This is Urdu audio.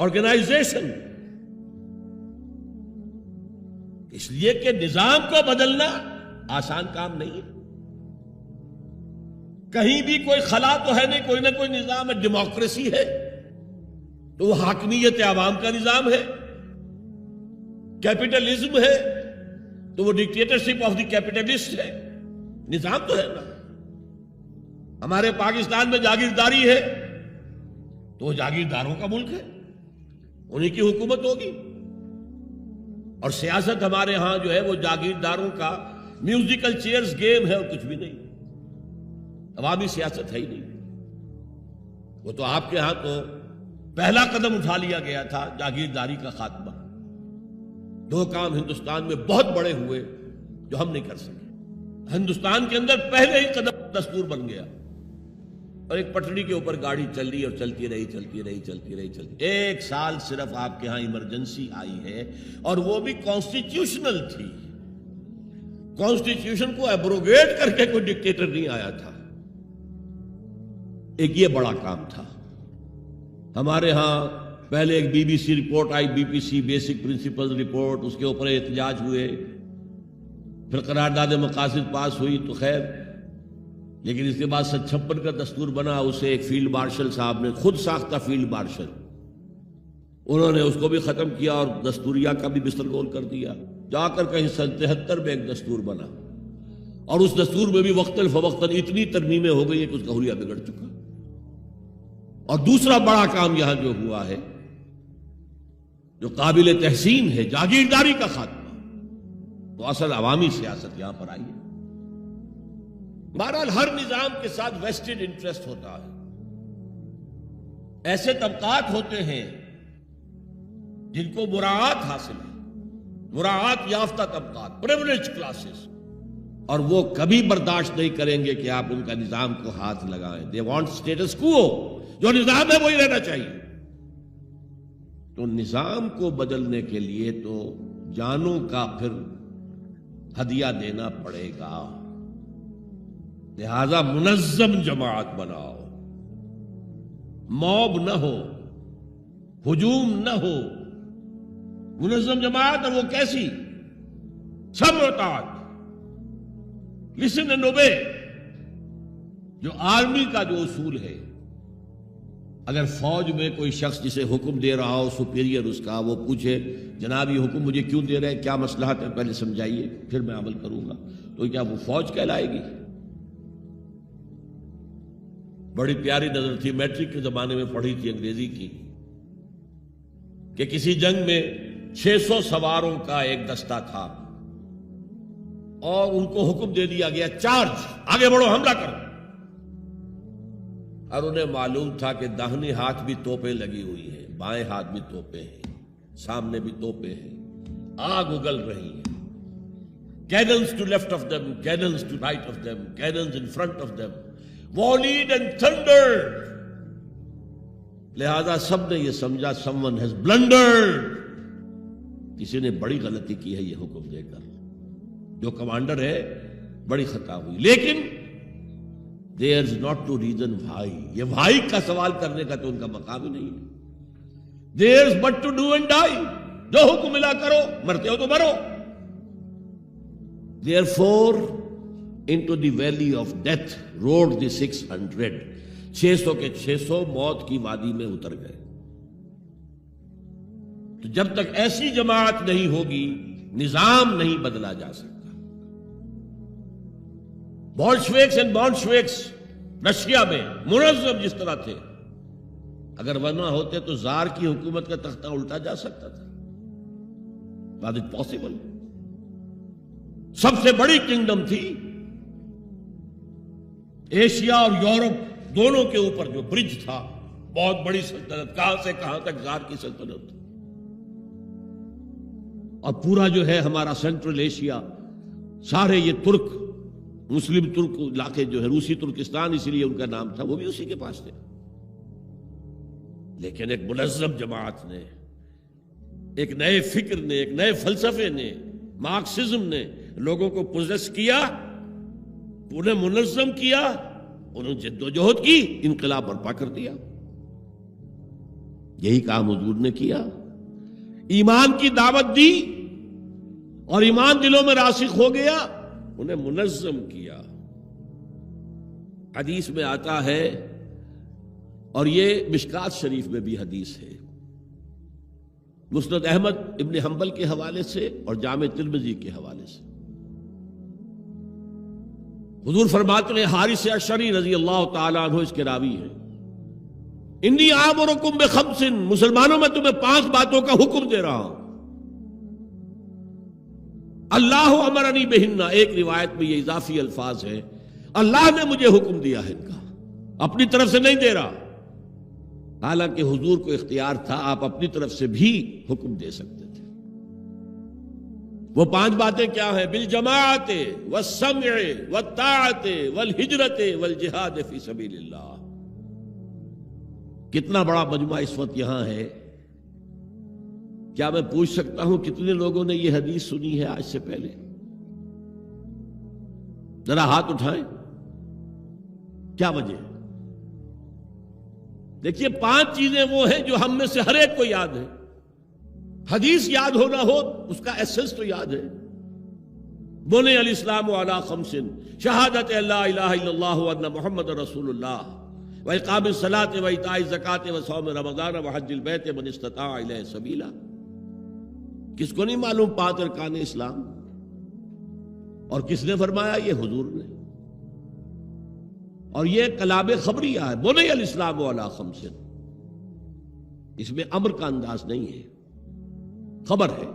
آرگنائزیشن. اس لیے کہ نظام کو بدلنا آسان کام نہیں ہے. کہیں بھی کوئی خلا تو ہے نہیں، کوئی نہ کوئی نظام ہے. ڈیموکریسی ہے تو وہ حاکمیت عوام کا نظام ہے. کیپٹلزم ہے تو وہ ڈکٹیٹرشپ آف دی کیپٹلسٹ ہے. نظام تو ہے نا. ہمارے پاکستان میں جاگیرداری ہے تو وہ جاگیرداروں کا ملک ہے، انہی کی حکومت ہوگی. اور سیاست ہمارے ہاں جو ہے وہ جاگیرداروں کا میوزیکل چیئرز گیم ہے اور کچھ بھی نہیں. عوامی سیاست ہے ہی نہیں. وہ تو آپ کے ہاں تو پہلا قدم اٹھا لیا گیا تھا جاگیرداری کا خاتمہ. 2 کام ہندوستان میں بہت بڑے ہوئے جو ہم نہیں کر سکے. ہندوستان کے اندر پہلے ہی قدم دستور بن گیا اور ایک پٹڑی کے اوپر گاڑی چل رہی اور چلتی رہی. 1 سال صرف آپ کے ہاں ایمرجنسی آئی ہے اور وہ بھی کانسٹیٹیوشنل تھی. کانسٹیٹیوشن کو ایبروگیٹ کر کے کوئی ڈکٹیٹر نہیں آیا تھا. ایک یہ بڑا کام تھا. ہمارے ہاں پہلے ایک بی بی سی رپورٹ آئی، B P C basic principle report, اس کے اوپر احتجاج ہوئے، پھر قرارداد مقاصد پاس ہوئی تو خیر. لیکن اس کے بعد 56 کا دستور بنا. اسے ایک فیلڈ مارشل صاحب نے، خود ساختہ فیلڈ مارشل، انہوں نے اس کو بھی ختم کیا اور دستوریہ کا بھی بستر گول کر دیا. جا کر کہیں 73 میں ایک دستور بنا اور اس دستور میں بھی وقتاً فوقتاً اتنی ترمیمیں ہو گئی کہ اس کا حلیہ بگڑ چکا. اور دوسرا بڑا کام یہاں جو ہوا ہے جو قابل تحسین ہے، جاگیرداری کا خاتمہ، تو اصل عوامی سیاست یہاں پر آئی ہے. بہرحال ہر نظام کے ساتھ ویسٹڈ انٹرسٹ ہوتا ہے. ایسے طبقات ہوتے ہیں جن کو مراعات حاصل ہے، مراعات یافتہ طبقات، پریولیج کلاسز، اور وہ کبھی برداشت نہیں کریں گے کہ آپ ان کا نظام کو ہاتھ لگائیں. دے وانٹ اسٹیٹس کو، جو نظام ہے وہی رہنا چاہیے. تو نظام کو بدلنے کے لیے تو جانوں کا پھر ہدیہ دینا پڑے گا. لہذا منظم جماعت بناؤ، موب نہ ہو، ہجوم نہ ہو. منظم جماعت، اور وہ کیسی؟ سب اطاعت، لسن اینڈ اوبے، جو آرمی کا جو اصول ہے. اگر فوج میں کوئی شخص جسے حکم دے رہا ہو، سپیریئر اس کا، وہ پوچھے جناب یہ حکم مجھے کیوں دے رہے ہیں، کیا مصلحت ہے، پہلے سمجھائیے پھر میں عمل کروں گا، تو کیا وہ فوج کہلائے گی؟ بڑی پیاری نظر تھی، میٹرک کے زمانے میں پڑھی تھی انگریزی کی، کہ کسی جنگ میں 600 سواروں کا ایک دستہ تھا اور ان کو حکم دے دیا گیا چارج، آگے بڑھو، حملہ کرو. اور انہیں معلوم تھا کہ داہنے ہاتھ بھی توپیں لگی ہوئی ہیں، بائیں ہاتھ بھی توپیں ہیں، سامنے بھی توپیں ہیں، آگ اگل رہی ہیں. Cannons to left of them, cannons to right of them, cannons in front of them, volleyed and thundered. لہذا سب نے یہ سمجھا someone has blundered، کسی نے بڑی غلطی کی ہے یہ حکم دے کر، جو کمانڈر ہے بڑی خطا ہوئی. لیکن there is not to reason why، یہ why کا سوال کرنے کا تو ان کا مقام ہی نہیں ہے. there is but to do and die، جو حکم ملا کرو، مرتے ہو تو مرو. therefore into the valley of death rode the 600، 600 کے 600 موت کی وادی میں اتر گئے. تو جب تک ایسی جماعت نہیں ہوگی نظام نہیں بدلا جا سکتا. بولشویکس اینڈ بولشویکس رشیا میں منظم جس طرح تھے، اگر وہ نہ ہوتے تو زار کی حکومت کا تختہ الٹا جا سکتا تھا. Was it possible? سب سے بڑی کنگڈم تھی ایشیا اور یورپ دونوں کے اوپر جو برج تھا، بہت بڑی سلطنت، کہاں سے کہاں تک زار کی سلطنت. اور پورا جو ہے ہمارا سینٹرل ایشیا، سارے یہ ترک، مسلم ترک علاقے جو ہے، روسی ترکستان اسی لیے ان کا نام تھا، وہ بھی اسی کے پاس تھے. لیکن ایک منظم جماعت نے، ایک نئے فکر نے، ایک نئے فلسفے نے، مارکسزم نے لوگوں کو پوزیس کیا، انہیں منظم کیا، انہوں نے جدوجہد کی، انقلاب برپا کر دیا. یہی کام حضور نے کیا، ایمان کی دعوت دی اور ایمان دلوں میں راسخ ہو گیا، انہیں منظم کیا۔ حدیث میں آتا ہے، اور یہ مشکات شریف میں بھی حدیث ہے، مسند احمد ابن حنبل کے حوالے سے اور جامع ترمذی کے حوالے سے، حضور فرماتے ہیں، حارث اشعری رضی اللہ تعالیٰ عنہ اس کے راوی ہیں، انی آمرکم بخمس، مسلمانوں میں تمہیں 5 باتوں کا حکم دے رہا ہوں، اللہ امرنی بہن، ایک روایت میں یہ اضافی الفاظ ہے، اللہ نے مجھے حکم دیا ہے ان کا، اپنی طرف سے نہیں دے رہا، حالانکہ حضور کو اختیار تھا، آپ اپنی طرف سے بھی حکم دے سکتے تھے۔ وہ 5 باتیں کیا ہیں؟ بالجماعت والسمع والطاعت والہجرت والجہاد فی سبیل اللہ۔ کتنا بڑا مجمع اس وقت یہاں ہے، کیا میں پوچھ سکتا ہوں کتنے لوگوں نے یہ حدیث سنی ہے آج سے پہلے؟ ذرا ہاتھ اٹھائیں، کیا وجہ ہے؟ دیکھیے 5 چیزیں وہ ہیں جو ہم میں سے ہر ایک کو یاد ہے، حدیث یاد ہونا ہو اس کا ایسنس تو یاد ہے۔ بنی الاسلام علی 5، شہادت لا الہ الا اللہ وان محمد رسول اللہ، واقام الصلاۃ وایتاء الزکاۃ وصوم رمضان وحج البیت من استطاع الیہ سبیلا۔ کس کو نہیں معلوم 5 ارکان اسلام؟ اور کس نے فرمایا؟ یہ حضور نے۔ اور یہ کلام خبریہ ہے، بنی الاسلام علی 5، اس میں امر کا انداز نہیں ہے، خبر ہے۔